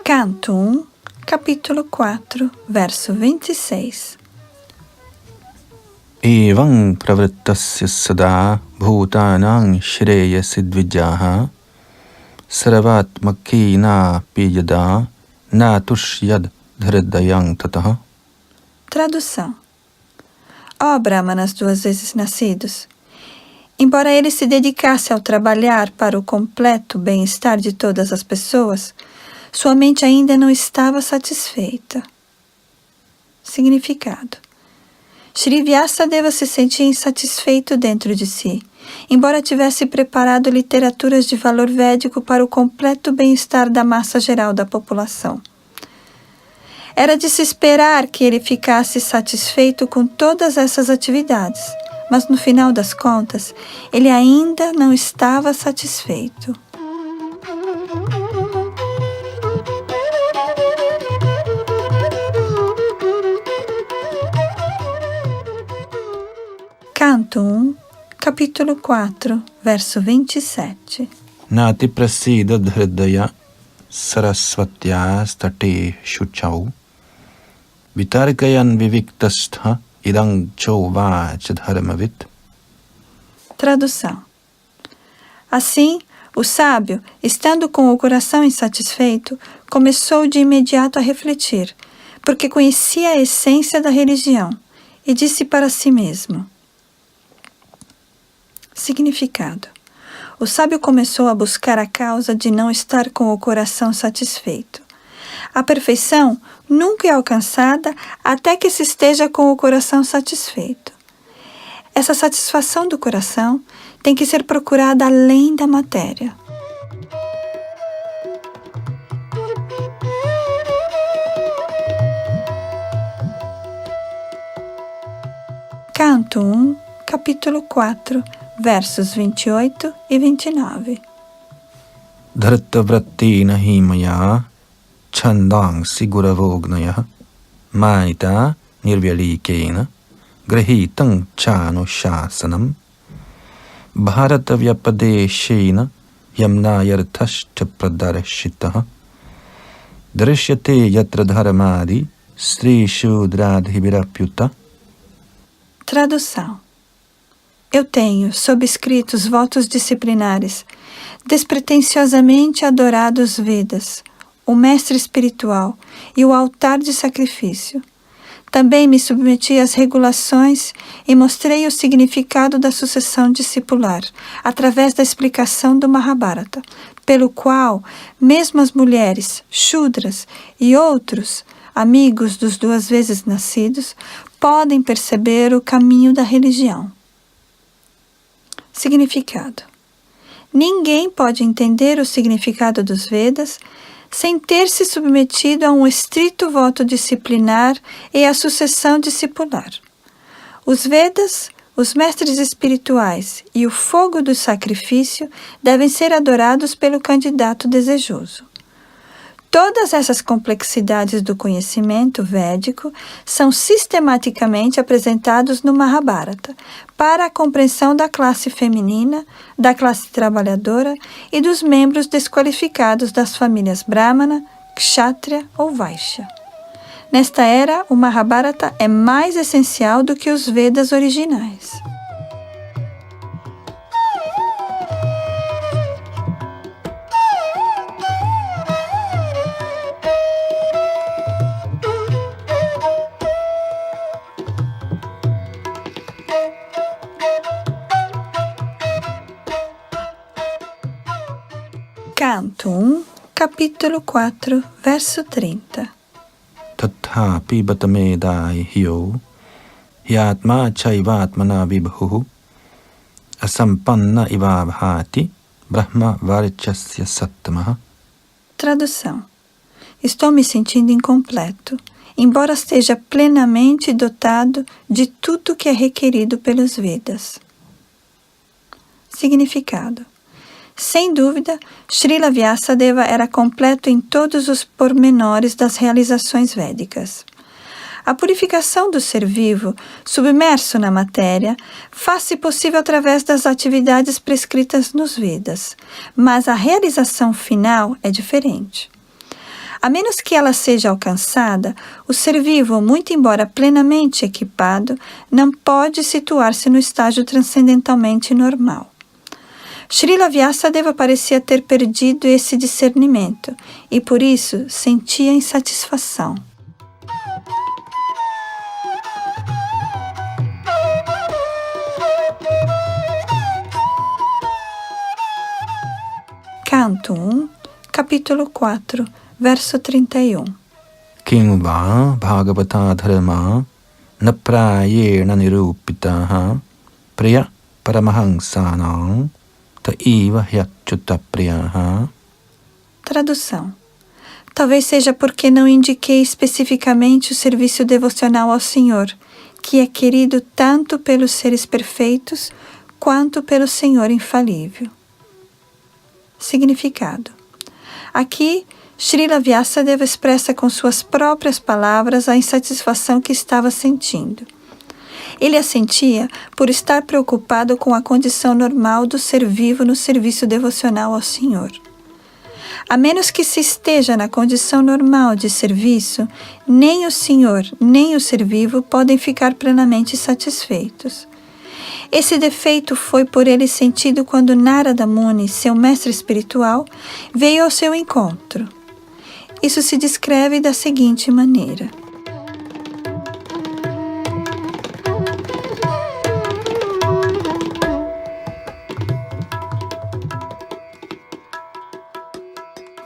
Canto 1, capítulo 4, verso 26. Evam pravrittasya sada bhutanang shreyasi dvijaha Saravatmakina piyada na tushyad dhridayang tataha. Tradução. Ó Brahmanas 2 vezes nascidos, embora ele se dedicasse ao trabalhar para o completo bem-estar de todas as pessoas, sua mente ainda não estava satisfeita. Significado. Shri Vyasadeva se sentia insatisfeito dentro de si, embora tivesse preparado literaturas de valor védico para o completo bem-estar da massa geral da população. Era de se esperar que ele ficasse satisfeito com todas essas atividades, mas no final das contas, ele ainda não estava satisfeito. Canto 1, capítulo 4, verso 27. Nati prasida dhridaya sarasvatya state shuchau vitarkayan viviktastha idang chovach dharmavit. Tradução. Assim, o sábio, estando com o coração insatisfeito, começou de imediato a refletir, porque conhecia a essência da religião, e disse para si mesmo. Significado. O sábio começou a buscar a causa de não estar com o coração satisfeito. A perfeição nunca é alcançada até que se esteja com o coração satisfeito. Essa satisfação do coração tem que ser procurada além da matéria. Canto 1, capítulo 4, versos 28 e 29. Dhartavratti nahi maya chandang siguravognaya maita nirvyalikena grahitang chanushāsanam bharatavyapadeshena yamnayarthashta pradarshitaha drishyate yatra dharmadi sri shudradhibirapyuta. Tradução. Eu tenho, sob escritos votos disciplinares, despretensiosamente adorado os Vedas, o mestre espiritual e o altar de sacrifício. Também me submeti às regulações e mostrei o significado da sucessão discipular, através da explicação do Mahabharata, pelo qual mesmo as mulheres, Shudras e outros amigos dos 2 vezes nascidos podem perceber o caminho da religião. Significado. Ninguém pode entender o significado dos Vedas sem ter se submetido a um estrito voto disciplinar e à sucessão discipular. Os Vedas, os mestres espirituais e o fogo do sacrifício devem ser adorados pelo candidato desejoso. Todas essas complexidades do conhecimento védico são sistematicamente apresentados no Mahabharata para a compreensão da classe feminina, da classe trabalhadora e dos membros desqualificados das famílias Brahmana, Kshatriya ou Vaishya. Nesta era, o Mahabharata é mais essencial do que os Vedas originais. Canto 1, capítulo 4, verso 30. Tathapi batamedai hyo hyatma chaivatmana vibhuhu asampanna ivabhati brahma varchasya sattamaha. Tradução. Estou me sentindo incompleto, embora esteja plenamente dotado de tudo que é requerido pelos Vedas. Significado. Sem dúvida, Srila Vyasadeva era completo em todos os pormenores das realizações védicas. A purificação do ser vivo, submerso na matéria, faz-se possível através das atividades prescritas nos Vedas, mas a realização final é diferente. A menos que ela seja alcançada, o ser vivo, muito embora plenamente equipado, não pode situar-se no estágio transcendentalmente normal. Srila Vyasadeva parecia ter perdido esse discernimento e por isso sentia insatisfação. Canto 1, capítulo 4, verso 31. Kim va bhagavata dharma na prayena nirupitaha priya paramahansanam taiva hyachyuta priyaha. Tradução. Talvez seja porque não indiquei especificamente o serviço devocional ao Senhor, que é querido tanto pelos seres perfeitos quanto pelo Senhor infalível. Significado. Aqui, Srila Vyasadeva expressa com suas próprias palavras a insatisfação que estava sentindo. Ele a sentia por estar preocupado com a condição normal do ser vivo no serviço devocional ao Senhor. A menos que se esteja na condição normal de serviço, nem o Senhor nem o ser vivo podem ficar plenamente satisfeitos. Esse defeito foi por ele sentido quando Narada Muni, seu mestre espiritual, veio ao seu encontro. Isso se descreve da seguinte maneira.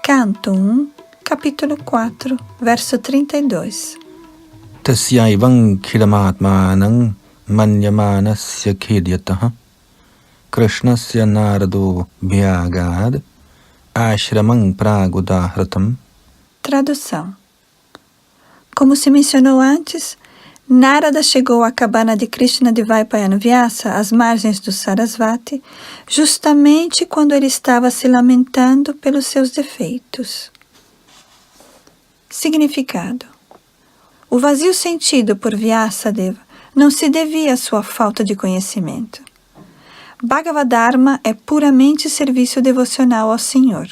Canto 1, capítulo 4, verso 32. Tasyaivam khilamatmanam manyamanasya khidyataha krishnasya narado bhyagad ashramam pragudahratam. Tradução. Como se mencionou antes, Narada chegou à cabana de Krishna de Vaipayana Vyasa, às margens do Sarasvati, justamente quando ele estava se lamentando pelos seus defeitos. Significado. O vazio sentido por Vyasadeva não se devia à sua falta de conhecimento. Bhagavadharma é puramente serviço devocional ao Senhor,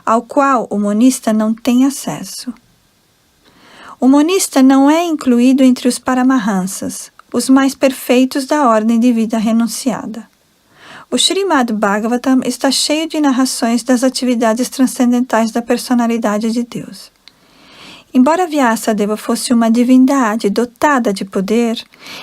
ao qual o monista não tem acesso. O monista não é incluído entre os Paramahansas, os mais perfeitos da ordem de vida renunciada. O Srimad Bhagavatam está cheio de narrações das atividades transcendentais da personalidade de Deus. Embora Vyasadeva fosse uma divindade dotada de poder,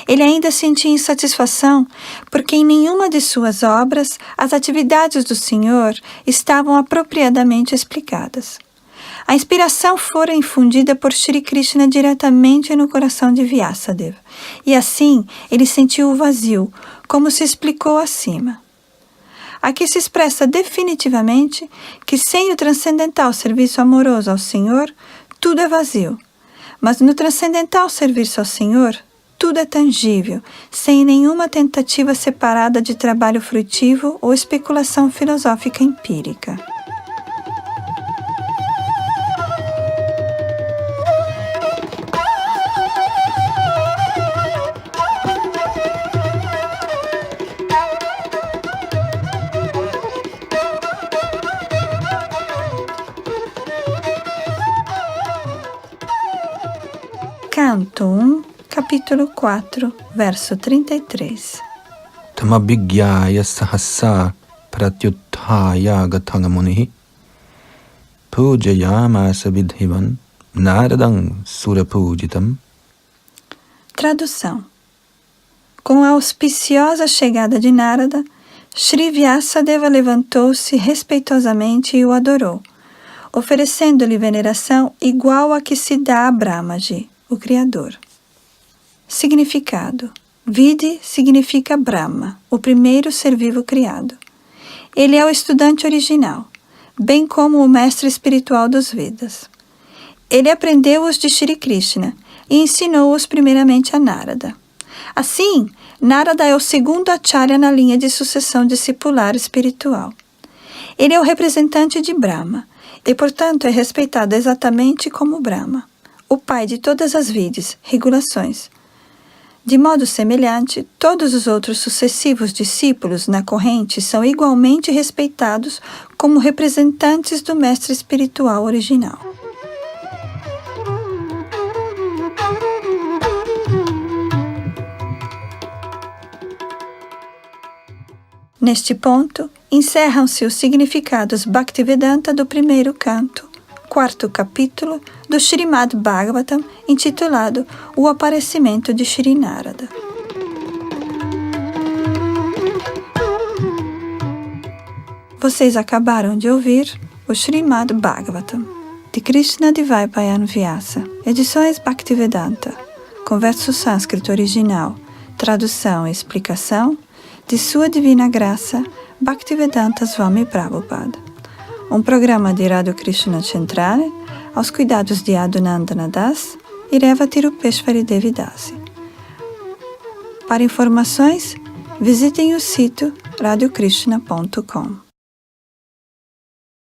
ele ainda sentia insatisfação porque em nenhuma de suas obras as atividades do Senhor estavam apropriadamente explicadas. A inspiração fora infundida por Shri Krishna diretamente no coração de Vyasadeva, e assim ele sentiu o vazio, como se explicou acima. Aqui se expressa definitivamente que sem o transcendental serviço amoroso ao Senhor, tudo é vazio, mas no transcendental serviço ao Senhor, tudo é tangível, sem nenhuma tentativa separada de trabalho frutivo ou especulação filosófica empírica. Canto 1, capítulo 4, verso 33. Tamabhigyaya sahasa pratyuthaya gathangamunihi pujayamasa vidhivan naradam surapujitam. Tradução. Com a auspiciosa chegada de Narada, Shri Vyasadeva levantou-se respeitosamente e o adorou, oferecendo-lhe veneração igual a que se dá a Brahmaji, o Criador. Significado. Vide significa Brahma, o primeiro ser vivo criado. Ele é o estudante original, bem como o mestre espiritual dos Vedas. Ele aprendeu-os de Shri Krishna e ensinou-os primeiramente a Narada. Assim, Narada é o segundo acharya na linha de sucessão discipular espiritual. Ele é o representante de Brahma e, portanto, é respeitado exatamente como Brahma, o pai de todas as vides, regulações. De modo semelhante, todos os outros sucessivos discípulos na corrente são igualmente respeitados como representantes do mestre espiritual original. Neste ponto, encerram-se os significados Bhaktivedanta do primeiro canto, quarto capítulo do Srimad Bhagavatam, intitulado O Aparecimento de Shri Narada. Vocês acabaram de ouvir o Srimad Bhagavatam, de Krishna Dvaipayan Vyasa, edições Bhaktivedanta, com verso sânscrito original, tradução e explicação de Sua Divina Graça, Bhaktivedanta Swami Prabhupada. Um programa de Radha Krishna Centrale, aos cuidados de Adunandana Das e Reva Tirupeshwari Devi Dasi. Para informações, visitem o sítio radiokrishna.com.